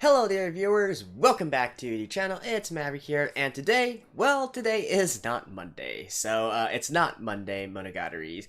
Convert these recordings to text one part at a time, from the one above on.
Hello there viewers, welcome back to the channel, it's Maverick here, and today is not Monday, so it's not Monday Monogatari.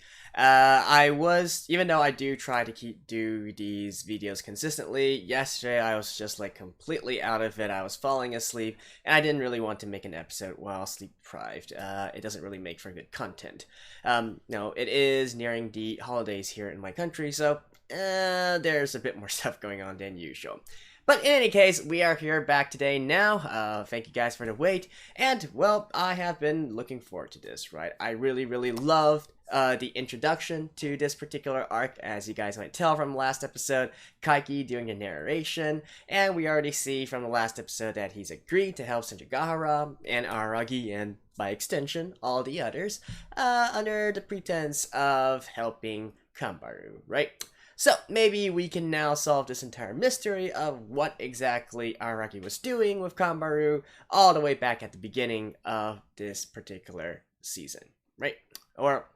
Even though I do try to do these videos consistently, yesterday I was just like completely out of it. I was falling asleep, and I didn't really want to make an episode while sleep deprived. It doesn't really make for good content. No, it is nearing the holidays here in my country, so there's a bit more stuff going on than usual. But in any case, we are here back today now. Thank you guys for the wait. And, well, I have been looking forward to this, right? I really loved the introduction to this particular arc, as you guys might tell from the last episode. Kaiki doing the narration. And we already see from the last episode that he's agreed to help Sengoku and Aragi, and by extension, all the others, under the pretense of helping Kambaru, right? So, maybe we can now solve this entire mystery of what exactly Araki was doing with Kambaru all the way back at the beginning of this particular season, right? Or,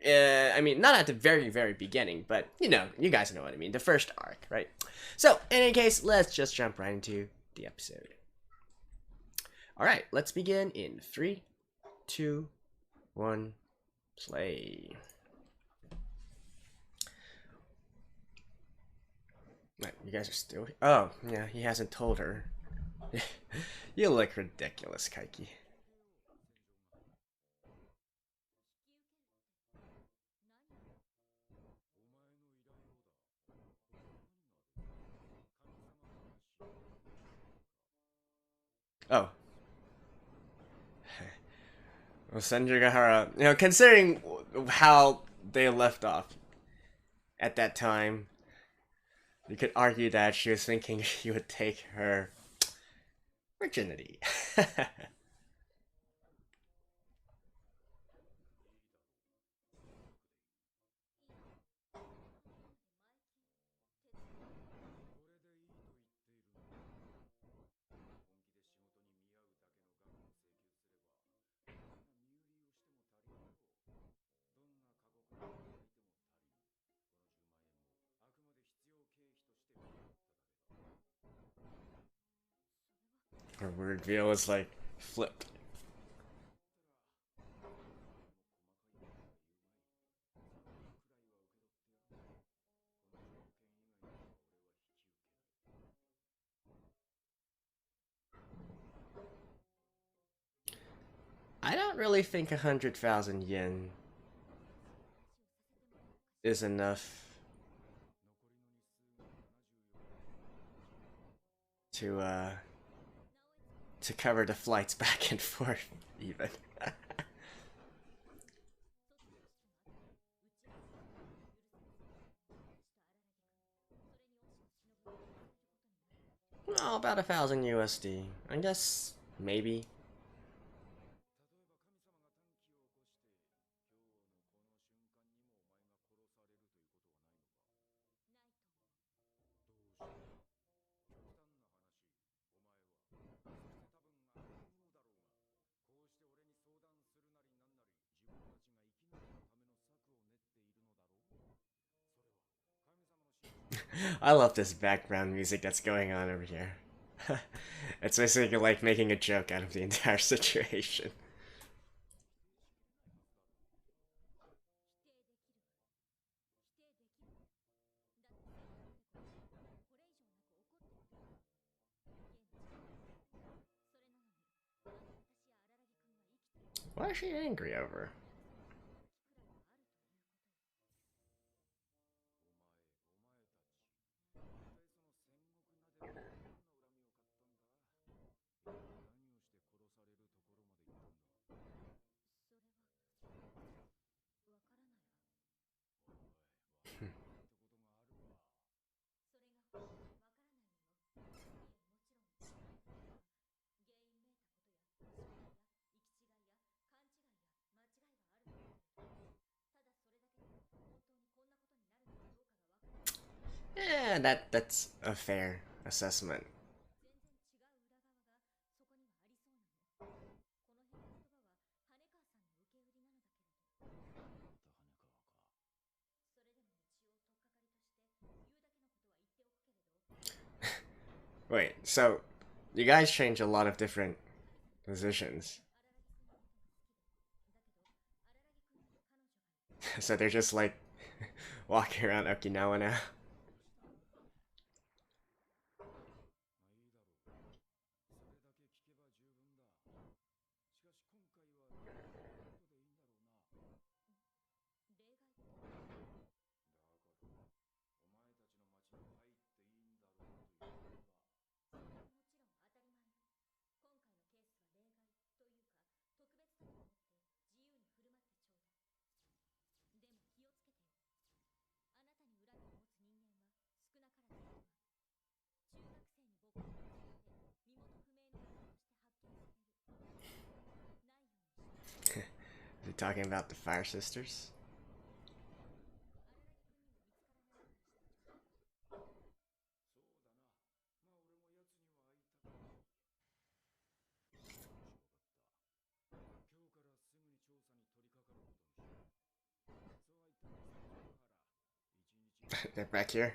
I mean, not at the very beginning, but, you know, you guys know what I mean, the first arc, right? So, in any case, let's just jump right into the episode. Alright, let's begin in 3, 2, 1, play. You guys are still... Oh, yeah, he hasn't told her. You look ridiculous, Kaiki. Oh. Well, Sengoku, you know, considering how they left off at that time, you could argue that she was thinking he would take her virginity. Her reveal was like flipped. I don't really think 100,000 yen is enough to cover the flights back and forth, even. Oh, about 1,000 USD. I guess, maybe. I love this background music that's going on over here. It's basically like making a joke out of the entire situation. What is she angry over? Yeah, that's a fair assessment. Wait, so you guys change a lot of different positions. So they're just like walking around Okinawa now. Are they talking about the Fire Sisters? They're back here.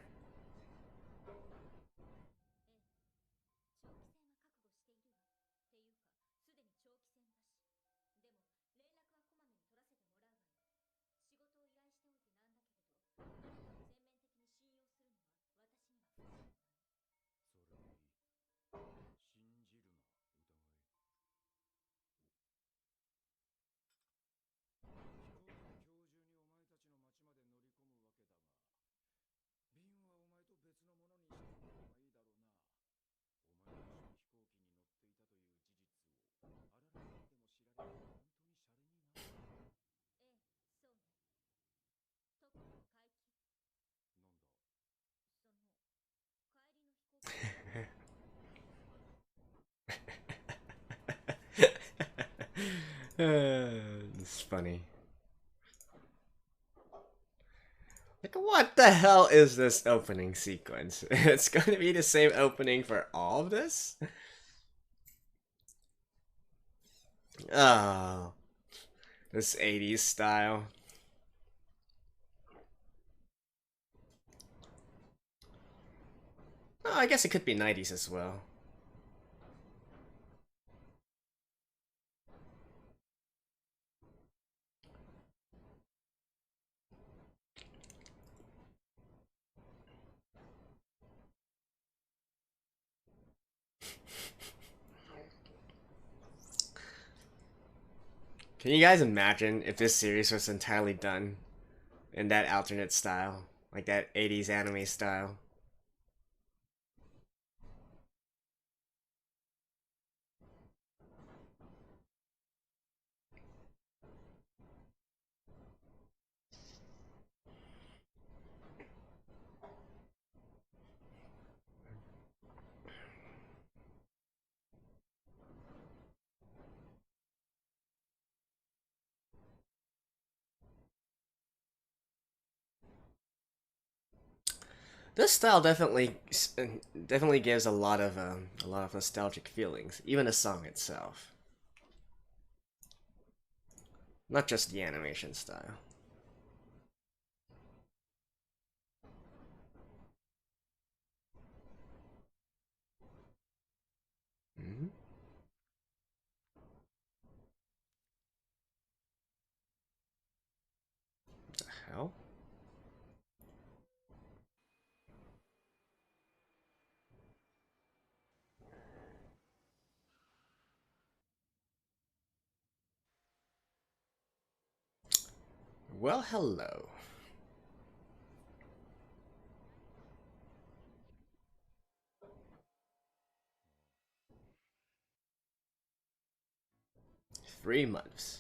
It's funny. Like, what the hell is this opening sequence? It's going to be the same opening for all of this? Oh, this 80s style. Oh, I guess it could be 90s as well. Can you guys imagine if this series was entirely done in that alternate style? Like that 80s anime style? This style definitely gives a lot of nostalgic feelings, even the song itself. Not just the animation style. Mm-hmm. What the hell? Well, hello. Three months.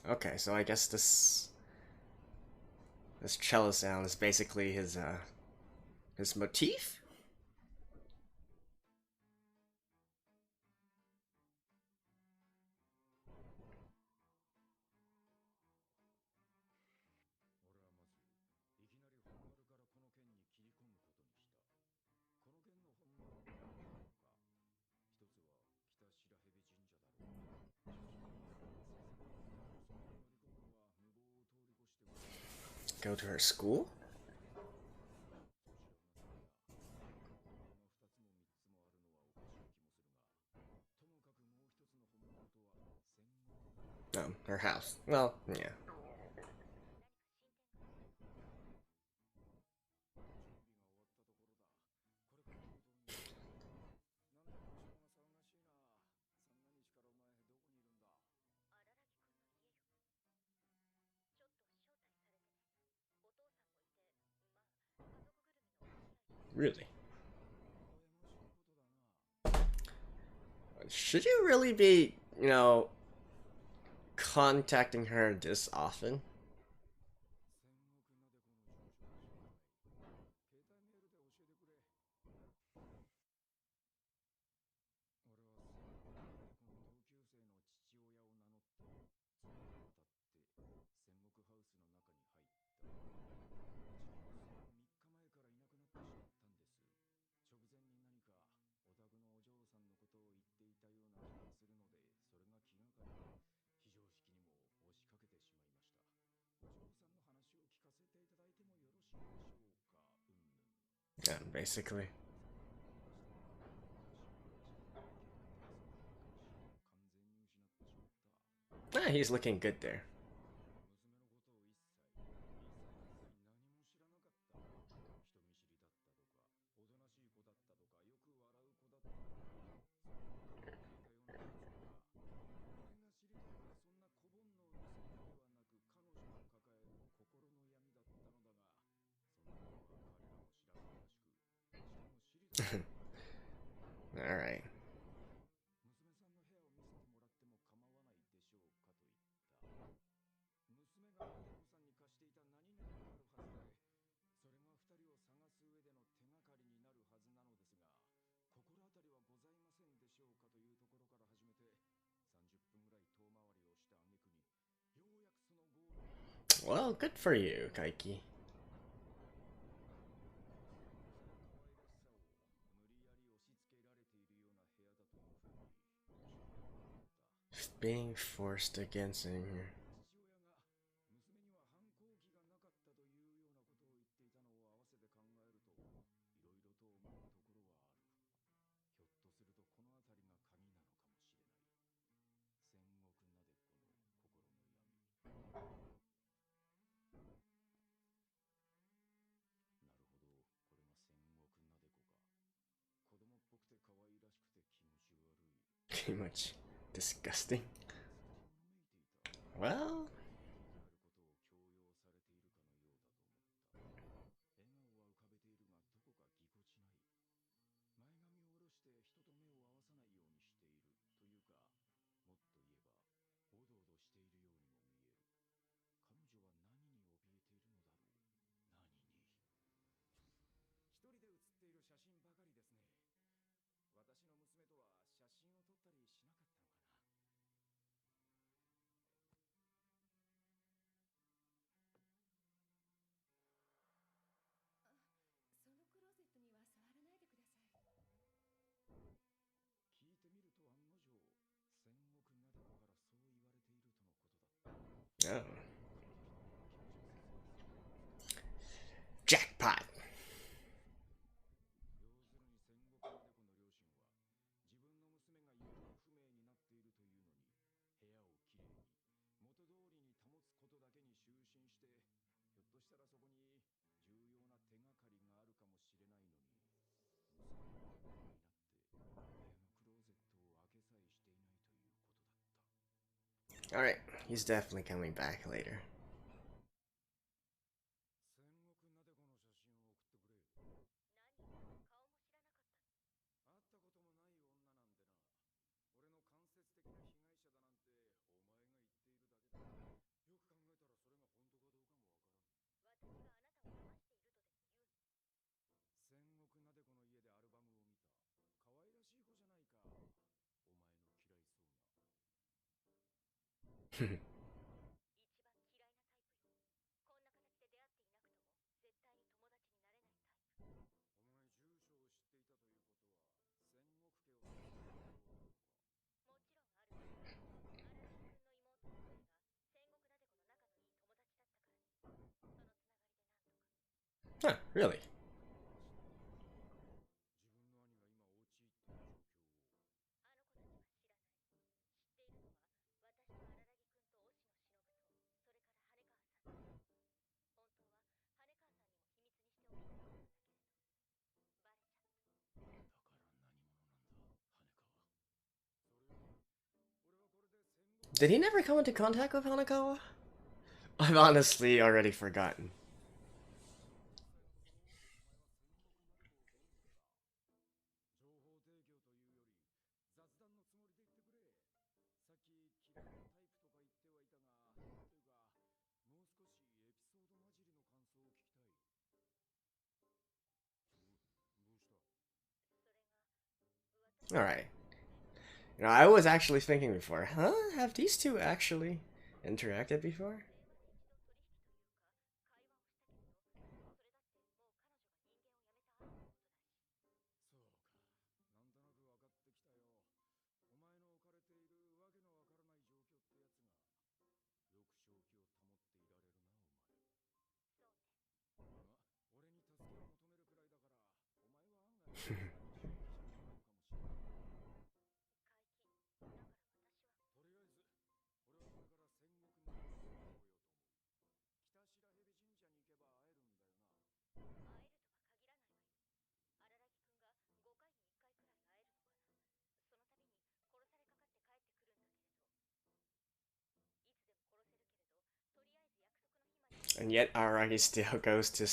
Okay, so I guess this cello sound is basically his motif? Go to her school? Oh, her house. Well, yeah. Really? Should you really be, contacting her this often? Yeah, basically. Ah, he's looking good there. Alright. Well, good for you, Kaiki. Being forced against in here. Pretty much disgusting. Well, oh. Jackpot. Alright, he's definitely coming back later. Huh, really? Did he never come into contact with Hanekawa? I've honestly already forgotten. Alright. You know, I was actually thinking before, huh? Have these two actually interacted before? And yet Araki still goes to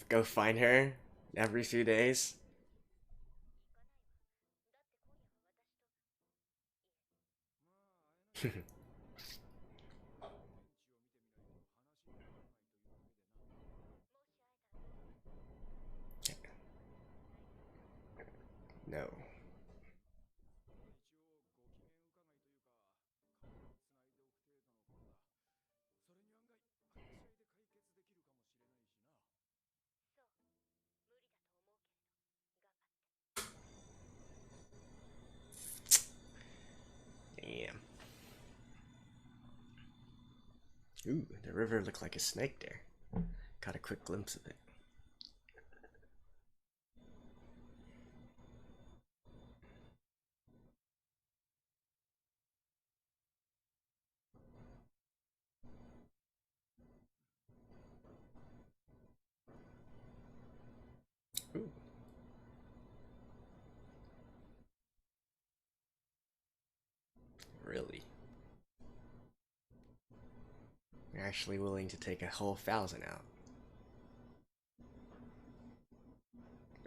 go find her every few days. No. Damn. Ooh, the river looked like a snake there. Got a quick glimpse of it. Ooh. Really? You're actually willing to take a whole 1,000 out.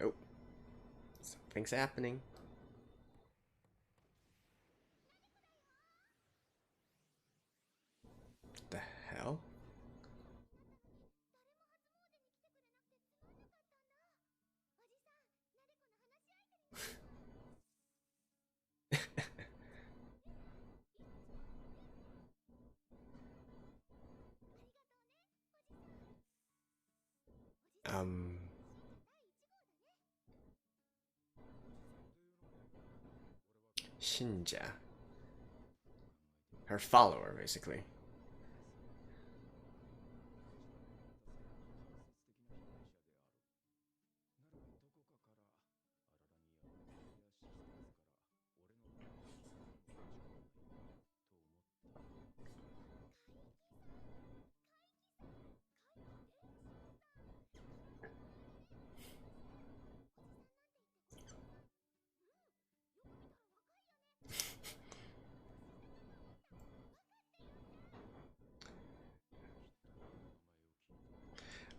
Oh. Something's happening. What the hell? um... Shinja. Her follower, basically.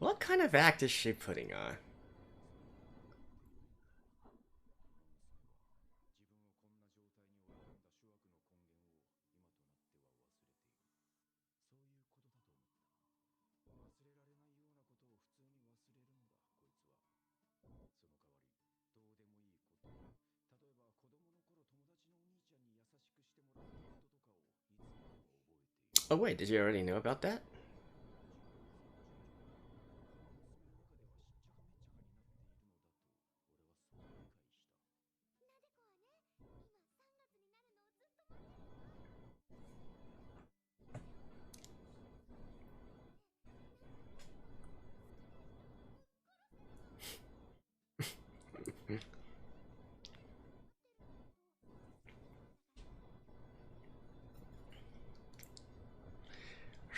What kind of act is she putting on? Oh wait, did you already know about that?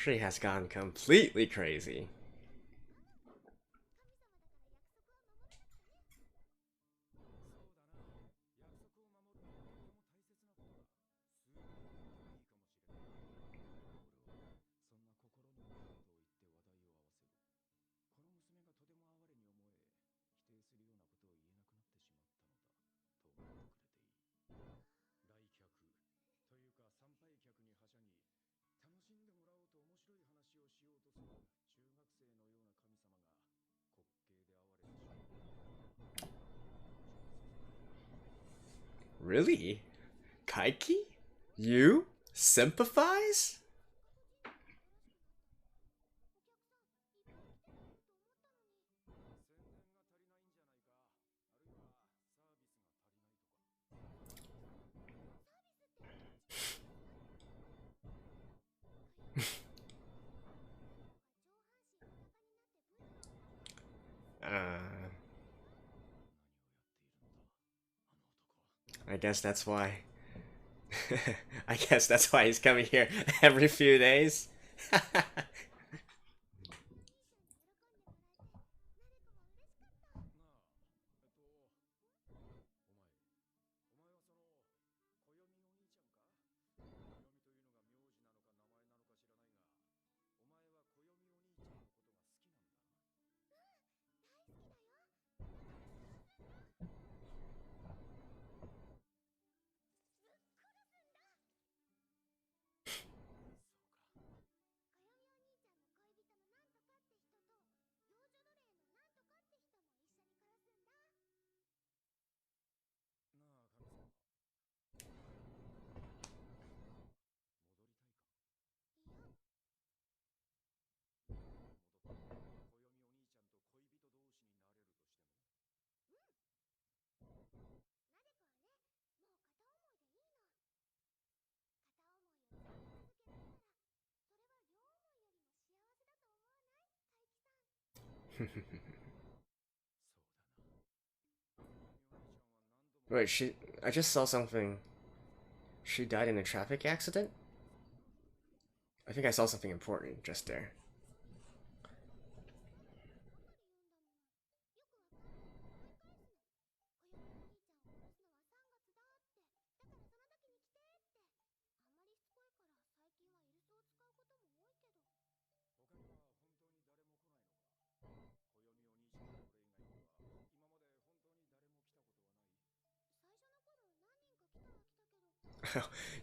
She has gone completely crazy. Really? Kaiki? You? Sympathize? I guess that's why. I guess that's why he's coming here every few days. Wait, I just saw something. She died in a traffic accident? I think I saw something important just there.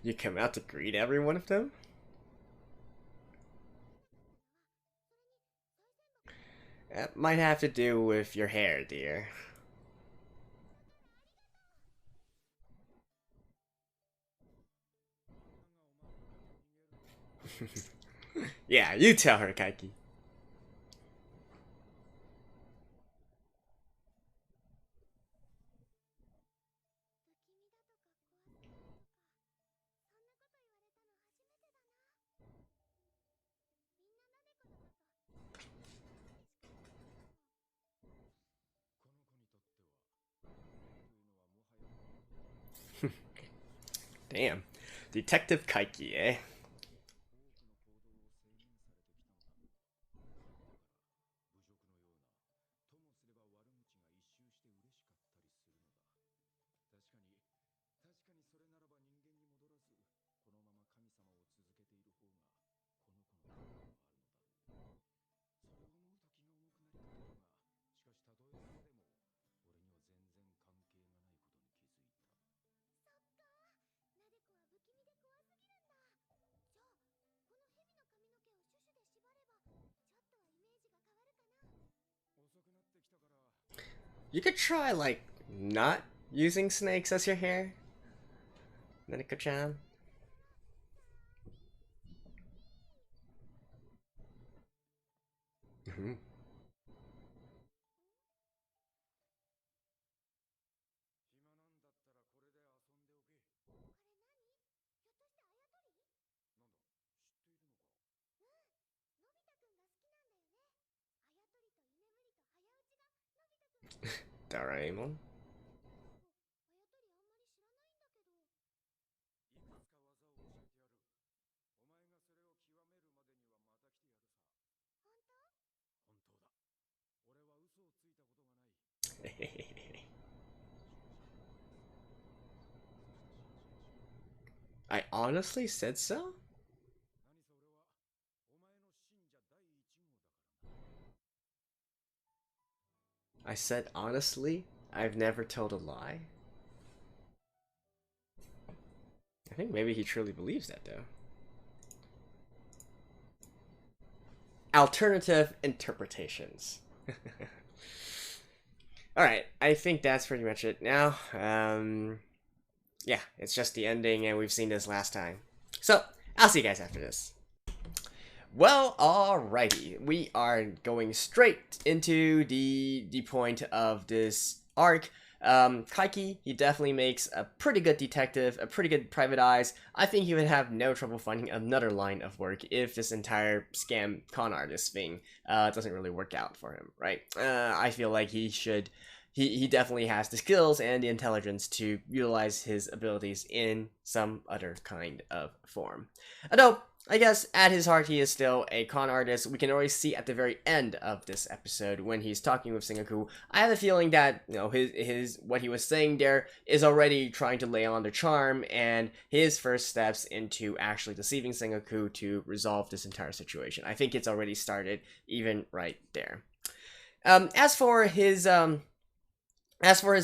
You come out to greet every one of them? That might have to do with your hair, dear. Yeah, you tell her, Kaiki. Damn. Detective Kaiki, eh? You could try, like, not using snakes as your hair. Nanako-chan. Mm-hmm. Doraemon. I honestly said so? I said honestly? I've never told a lie? I think maybe he truly believes that, though. Alternative interpretations. Alright, I think that's pretty much it now. Yeah, it's just the ending, and we've seen this last time. So, I'll see you guys after this. Well, alrighty. We are going straight into the point of this arc. Kaiki, he definitely makes a pretty good detective, a pretty good private eyes. I think he would have no trouble finding another line of work if this entire scam con artist thing doesn't really work out for him, right? I feel like he should... He definitely has the skills and the intelligence to utilize his abilities in some other kind of form. Although, I guess at his heart he is still a con artist. We can already see at the very end of this episode when he's talking with Sengoku. I have a feeling that, you know, his what he was saying there is already trying to lay on the charm, and his first steps into actually deceiving Sengoku to resolve this entire situation. I think it's already started even right there. As for his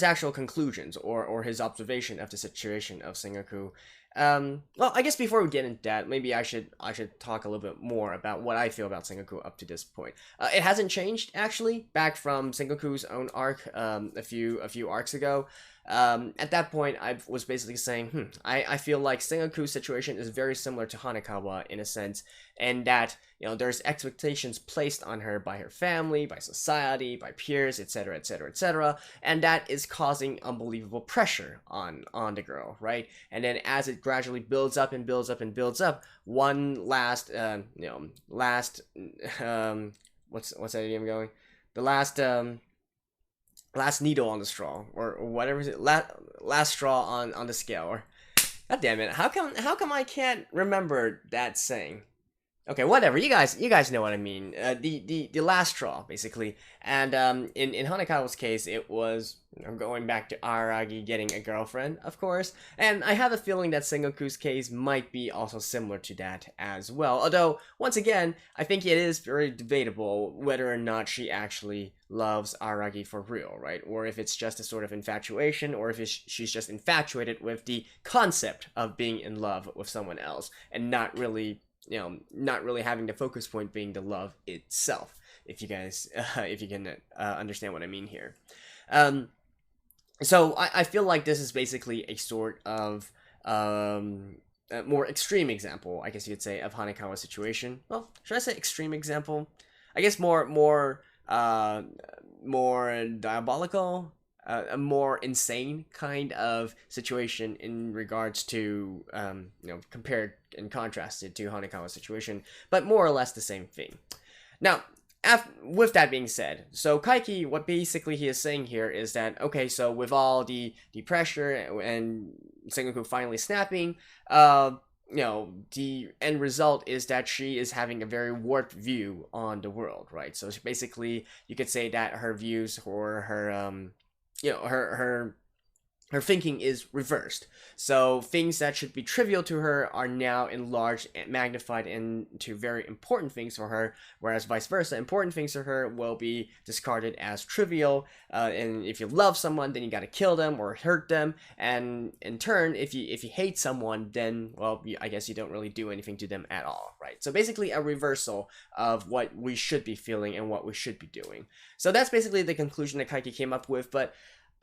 actual conclusions or his observation of the situation of Sengoku, well, I guess before we get into that, maybe I should talk a little bit more about what I feel about Sengoku up to this point. It hasn't changed actually back from Sengoku's own arc a few arcs ago. At that point, I was basically saying, I feel like Sengoku's situation is very similar to Hanekawa in a sense, and that, you know, there's expectations placed on her by her family, by society, by peers, etc., etc., etc., and that is causing unbelievable pressure on the girl, right? And then as it gradually builds up and builds up and builds up, one last, what's that again going? The last needle on the straw, or whatever is it, last straw on the scale, or god damn it, how come I can't remember that saying? Okay, whatever, you guys know what I mean. The last straw, basically. And in Hanekawa's case, it was, you know, going back to Aragi getting a girlfriend, of course. And I have a feeling that Sengoku's case might be also similar to that as well. Although, once again, I think it is very debatable whether or not she actually loves Aragi for real, right? Or if it's just a sort of infatuation, or if she's just infatuated with the concept of being in love with someone else, and not really having the focus point being the love itself, if you guys if you can understand what I mean here. So I feel like this is basically a sort of a more extreme example, I guess you could say, of Hanekawa's situation. Well, should I say extreme example? I guess more diabolical, a more insane kind of situation in regards to, compared and contrasted to Hanekawa's situation, but more or less the same thing. Now, with that being said, so Kaiki, what basically he is saying here is that, okay, so with all the pressure and Sengoku finally snapping, the end result is that she is having a very warped view on the world, right? So basically, you could say that her views or her, her thinking is reversed. So things that should be trivial to her are now enlarged and magnified into very important things for her, whereas vice versa, important things for her will be discarded as trivial. And if you love someone, then you gotta kill them or hurt them. And in turn, if you hate someone, then, well, I guess you don't really do anything to them at all, right? So basically a reversal of what we should be feeling and what we should be doing. So that's basically the conclusion that Kaiki came up with, but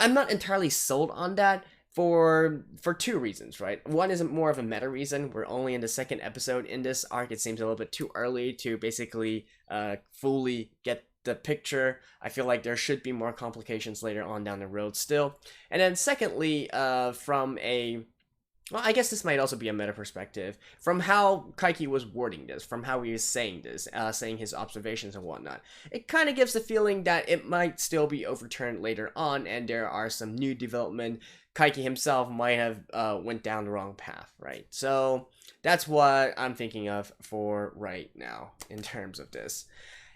I'm not entirely sold on that for two reasons, right? One is more of a meta reason. We're only in the second episode in this arc. It seems a little bit too early to basically fully get the picture. I feel like there should be more complications later on down the road still. And then secondly, from a... well, I guess this might also be a meta perspective. From how Kaiki was wording this, from how he was saying this, saying his observations and whatnot, it kind of gives the feeling that it might still be overturned later on, and there are some new development. Kaiki himself might have went down the wrong path, right? So that's what I'm thinking of for right now in terms of this.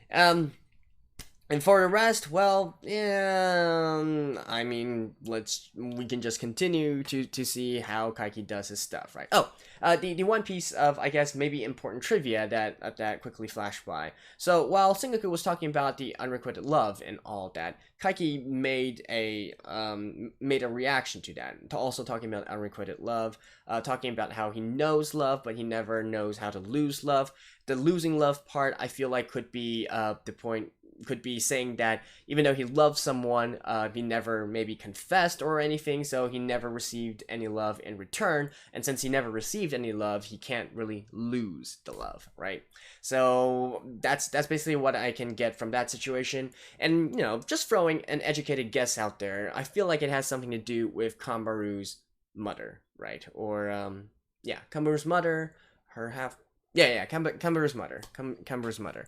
And And for the rest, well, yeah, I mean, we can just continue to see how Kaiki does his stuff, right? Oh, the one piece of, I guess, maybe important trivia that quickly flashed by. So while Sengoku was talking about the unrequited love and all that, Kaiki made a reaction to that, to also talking about unrequited love, talking about how he knows love, but he never knows how to lose love. The losing love part, I feel like, could be the point. Could be saying that even though he loved someone, he never maybe confessed or anything, so he never received any love in return, and since he never received any love, he can't really lose the love, right? So that's basically what I can get from that situation. And, you know, just throwing an educated guess out there, I feel like it has something to do with Kambaru's mother, right? Or yeah, Kambaru's mother, her half. Yeah, Kambaru's mother. Kambaru's mother.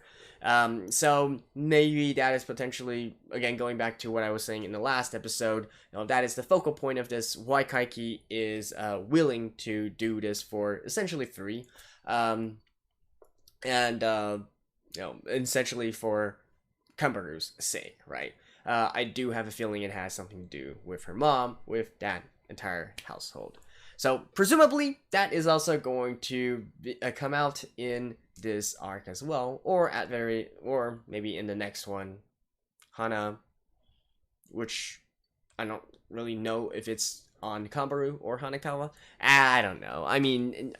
So maybe that is potentially, again, going back to what I was saying in the last episode, you know, that is the focal point of this, why Kaiki is willing to do this for essentially free. And, you know, essentially for Kambaru's sake, right? I do have a feeling it has something to do with her mom, with that entire household. So presumably that is also going to come out in this arc as well, or maybe in the next one, Hana, which I don't really know if it's on Kambaru or Hanekawa. I don't know. I mean,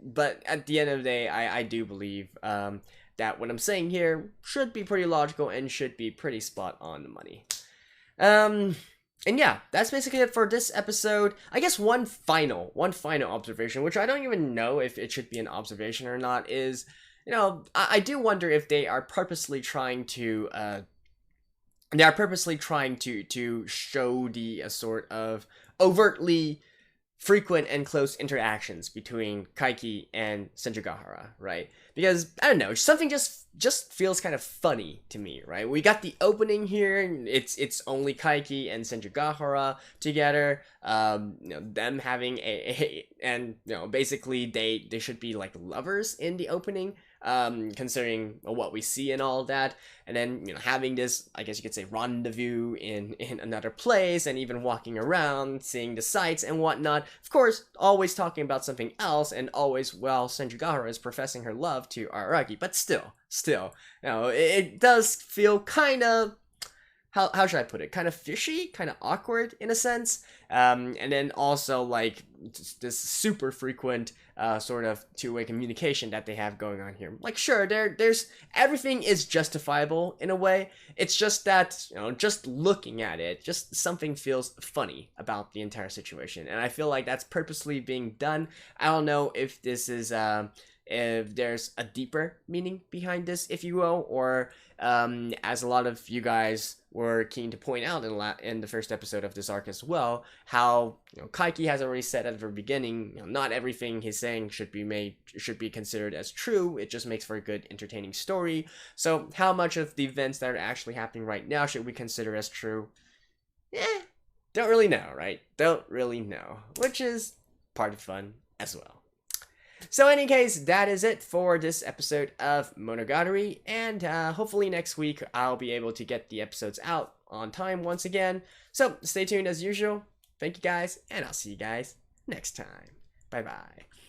but at the end of the day, I do believe that what I'm saying here should be pretty logical and should be pretty spot on the money. And yeah, that's basically it for this episode. I guess one final observation, which I don't even know if it should be an observation or not, is, you know, I do wonder if they are purposely trying to show the sort of overtly frequent and close interactions between Kaiki and Senjugahara, right? Because, I don't know, something just feels kind of funny to me, right? We got the opening here, and it's only Kaiki and Senjugahara together, you know, them having and, you know, basically they should be like lovers in the opening, considering what we see and all that, and then, you know, having this, I guess you could say, rendezvous in another place, and even walking around, seeing the sights and whatnot. Of course, always talking about something else, and always while Senjugahara is professing her love to Araragi, but still, you know, it does feel kind of, how should I put it? Kind of fishy, kind of awkward in a sense. And then also like this super frequent sort of two-way communication that they have going on here. Like, sure, there's everything is justifiable in a way. It's just that, you know, just looking at it, just something feels funny about the entire situation, and I feel like that's purposely being done. I don't know if this is if there's a deeper meaning behind this, if you will, or as a lot of you guys were keen to point out in the first episode of this arc as well, how, you know, Kaiki has already said at the very beginning, you know, not everything he's saying should be considered as true. It just makes for a good, entertaining story. So how much of the events that are actually happening right now should we consider as true? Don't really know, right? Don't really know, which is part of fun as well. So in any case, that is it for this episode of Monogatari, and hopefully next week I'll be able to get the episodes out on time once again. So stay tuned as usual. Thank you guys, and I'll see you guys next time. Bye bye.